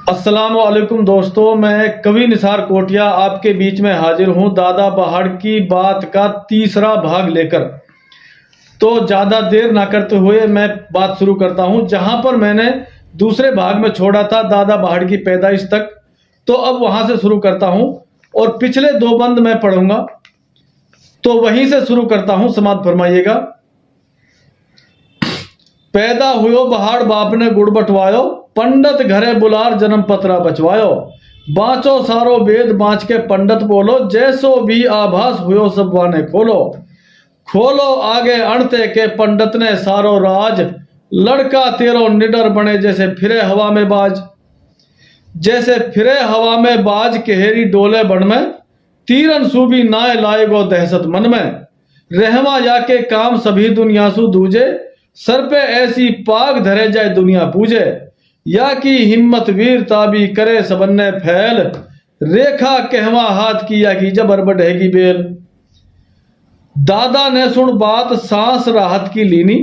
अस्सलामुअलैकुम दोस्तों, मैं कवि निसार कोटिया आपके बीच में हाजिर हूं दादा बहाड़ की बात का तीसरा भाग लेकर। तो ज़्यादा देर ना करते हुए मैं बात शुरू करता हूं जहां पर मैंने दूसरे भाग में छोड़ा था दादा बहाड़ की पैदाइश तक। तो अब वहां से शुरू करता हूं और पिछले दो बंद मैं पढ़ूंगा, तो वहीं से शुरू करता हूं, समाप्त फरमाइएगा। पैदा हुयो बहाड़ बाप ने गुड़ बटवायो, पंडित घरे बुलार जन्म पत्रा बचवायो, बाँचो सारो वेद बाँच के पंडित बोलो, जैसो भी आभास हुयो सब वाने खोलो। खोलो आगे अणते के पंडित ने सारो राज, लड़का तेरो निडर बने जैसे फिरे हवा में बाज। जैसे फिरे हवा में बाज केहरी डोले बन में, तीरन सूबी नाय लाएगो दहशत मन में। रहमा या के काम सभी दुनिया सु दूजे, सर पे ऐसी पाग धरे जाए दुनिया पूजे। या की हिम्मत वीर ताबी करे सबन्ने फैल, रेखा कहवा हाथ की या की जबर बढ़ेगी बेल। दादा ने सुन बात सांस राहत की लीनी,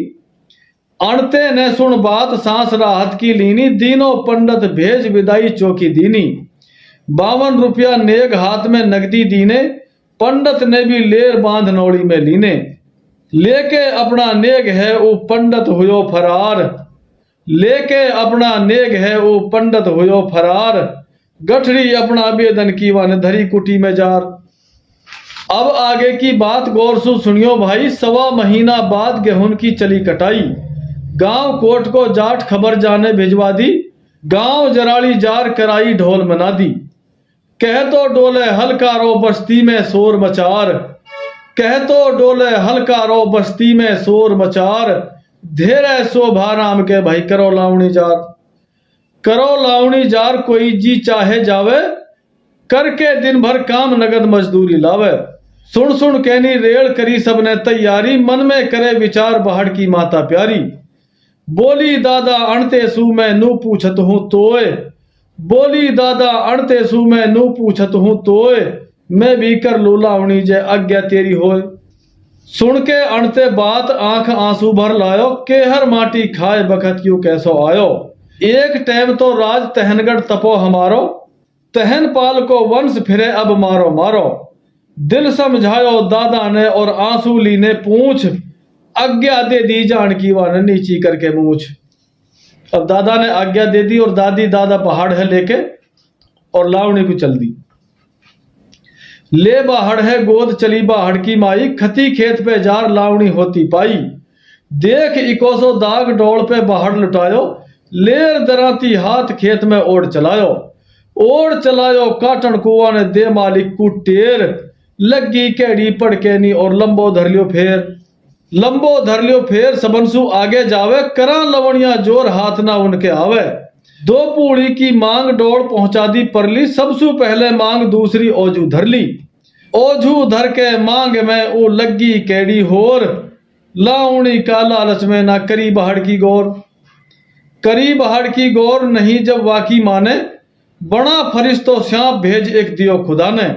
अणते ने सुन बात सांस राहत की लीनी, दीनों पंडित भेज विदाई चौकी दीनी। 52 रुपया नेग हाथ में नगदी दीने, पंडित ने भी लेर बांध नौड़ी में लीने। लेके अपना नेग है वो पंडित हुयो फरार, लेके अपना नेग है वो पंडित हुयो फरार। गठरी अपना बेदन की वन धरी कुटी में जार। अब आगे की बात गौर से सुनियो भाई। 1.25 महीना बाद गेहूं की चली कटाई, गांव कोट को जाट खबर जाने भिजवा दी। गांव जराली जार कराई ढोल मना दी, कह तो डोले हलकारो बस्ती में शोर मचार। कह तो डोले हलकारो बस्ती में शोर मचार, धेरे शोभा राम के भाई करो लावणी जार। करो लावणी जार कोई जी चाहे जावे, करके दिन भर काम नगद मजदूरी लावे। सुन सुन कहनी रेल करी सबने तैयारी, मन में करे विचार बहाड़ की माता प्यारी। बोली दादा अणते सू मैं नू पूछत हूं तोय, बोली दादा अणते सू मैं नू पूछत हूं तोय, मैं भी कर लू लावणी जे आज्ञा तेरी होय। सुन के अणते बात आंख आंसू भर लायो, केहर माटी खाए बखत क्यों कैसो आयो। एक टाइम तो राज तहनगढ़ तपो हमारो, तहन पाल को वंश फिरे अब मारो मारो। दिल समझायो दादा ने और आंसू लीने पूछ, आज्ञा दे दी जानकी वाने नीची करके मूछ। अब दादा ने आज्ञा दे दी और दादी दादा पहाड़ है लेके और लावणी को चल दी। ले बाहड़ है गोद चली बाहड़ की माई, खती खेत पे जार लावणी होती पाई। देख इकोसो दाग डोल पे बाहड़ लुटायो, लेर दराती हाथ खेत में ओढ़ चलायो। ओढ़ चलायो काटन कुआ ने दे मालिक को टेर, लगी कैडी पड़के नी और लंबो धर लियो फेर। लंबो धर लियो फेर सबनसु आगे जावे, करा लवणिया जोर हाथ ना उनके आवे। 2 पूड़ी की मांग डोड़ पहुंचा दी परली, सबसु पहले मांग दूसरी ओझू धर ली। ओझू धर के मांग में वो लगी कैडी होर, लावणी का लालच में ना करी बहाड़ की गौर। करी बहाड़ की गौर नहीं जब वाकी माने, बड़ा फरिश्तो श्याप भेज एक दियो खुदा ने।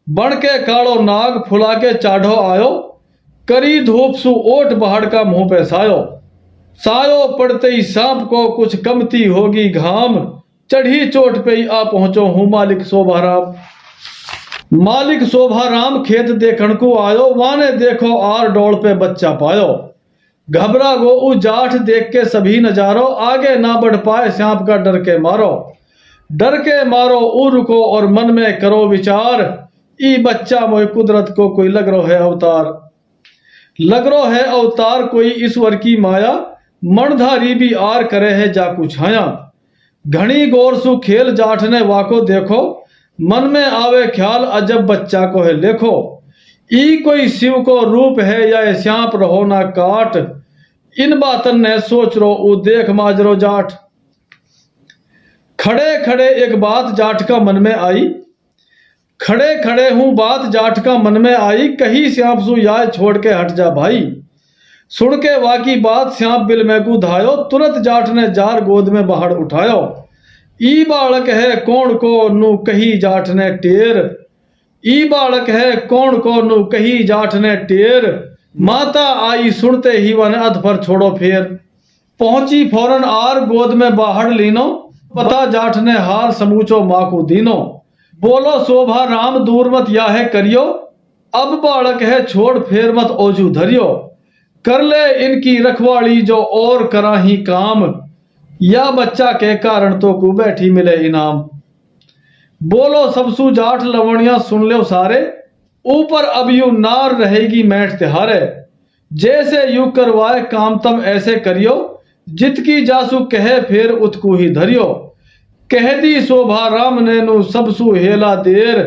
बण के कालो नाग फुला के चाढ़ो आयो, करी धूप सु ओट बहाड़ का मुंह पे सायो। सायो पड़ते ही सांप को कुछ कमती होगी घाम, चढ़ी चोट पे ही आ पहुंचो हूं मालिक शोभा राम। मालिक शोभा राम खेत देखण को आयो, वाने देखो आर डोल पे बच्चा पायो। घबरा गो उ जाठ देख के सभी नजारो, आगे ना बढ़ पाए सांप का डर के मारो। डर के मारो उ रुको और मन में करो विचार, ई बच्चा मोय कुदरत को कोई लग रो है अवतार। लग रो है अवतार कोई ईश्वर की माया, मणधारी भी आर करे है जाकू छाया। घनी गौर सु खेल जाठ ने वाको देखो, मन में आवे ख्याल अजब बच्चा को है लेखो। ई कोई शिव को रूप है या श्यांप रहो ना काट, इन बातन ने सोच रो उ देख माजरो जाठ। खड़े खड़े एक बात जाठ का मन में आई, खड़े खड़े हूं बात जाठ का मन में आई, कही श्यांप सु याद छोड़ के हट जा भाई। सुन के वाकी बात श्यांप बिल में को धायो, तुरंत जाठ ने जार गोद में बाहड़ उठायो। ई बालक है कौन को नू कही जाठ ने टेर, ई बालक है कौन को नू कही जाठ ने टेर। माता आई सुनते ही वन अध पर छोड़ो फेर, पहुंची फौरन आर गोद में बाहड़ लीनो, बता जाठ ने हार समूचो माँ को दीनो। बोलो शोभा राम दूर मत या है करियो, अब बालक है छोड़ फेर मत ओजू धरियो। कर ले इनकी रखवाली जो और करा ही काम, या बच्चा के कारण तो को बैठी मिले इनाम। बोलो सबसु जाठ लवणिया सुन लो सारे, ऊपर अब यू नार रहेगी मैठ तिहारे। जैसे यू करवाए काम तम ऐसे करियो, जितकी जासु कहे फिर उतकू ही धरियो। कह दी शोभा राम ने नु सबसु हेला देर,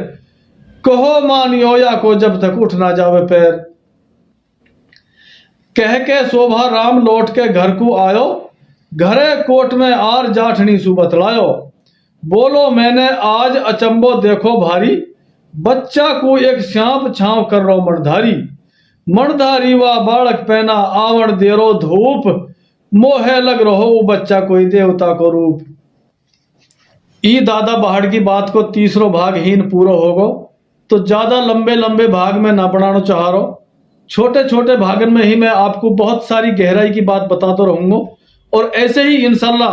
कहो मानियो या को जब तक उठ ना जावे पैर। कह के शोभा राम लौट के घर को आयो, घरे कोट में आर जाठनी सु बतलायो। बोलो मैंने आज अचंबो देखो भारी, बच्चा को एक श्याप छांव कर रो मणधारी। मणधारी वा बालक पहना आवण देरो धूप, मोहे लग रहो बच्चा कोई देवता को रूप। ई दादा बहाड़ की बात को तीसरो भाग हीन पूरो होगो, तो ज्यादा लंबे लंबे भाग में ना बनाना चाह रहा। छोटे छोटे भागन में ही मैं आपको बहुत सारी गहराई की बात बताता रहूंगा, और ऐसे ही इंशाल्लाह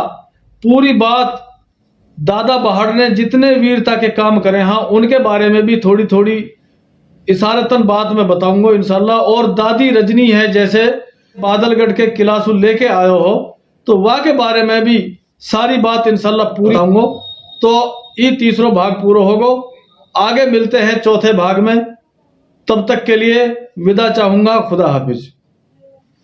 पूरी बात दादा बहाड़ ने जितने वीरता के काम करे हाँ उनके बारे में भी थोड़ी थोड़ी इशारतन बात मैं बताऊंगा इंशाल्लाह। और दादी रजनी है जैसे बादलगढ़ के किला से लेके आयो हो, तो वह के बारे में भी सारी बात इंशाल्लाह पूरी बताऊंगा। तो ये तीसरो भाग पूरा होगा, आगे मिलते हैं चौथे भाग में। तब तक के लिए विदा चाहूंगा। खुदा हाफिज।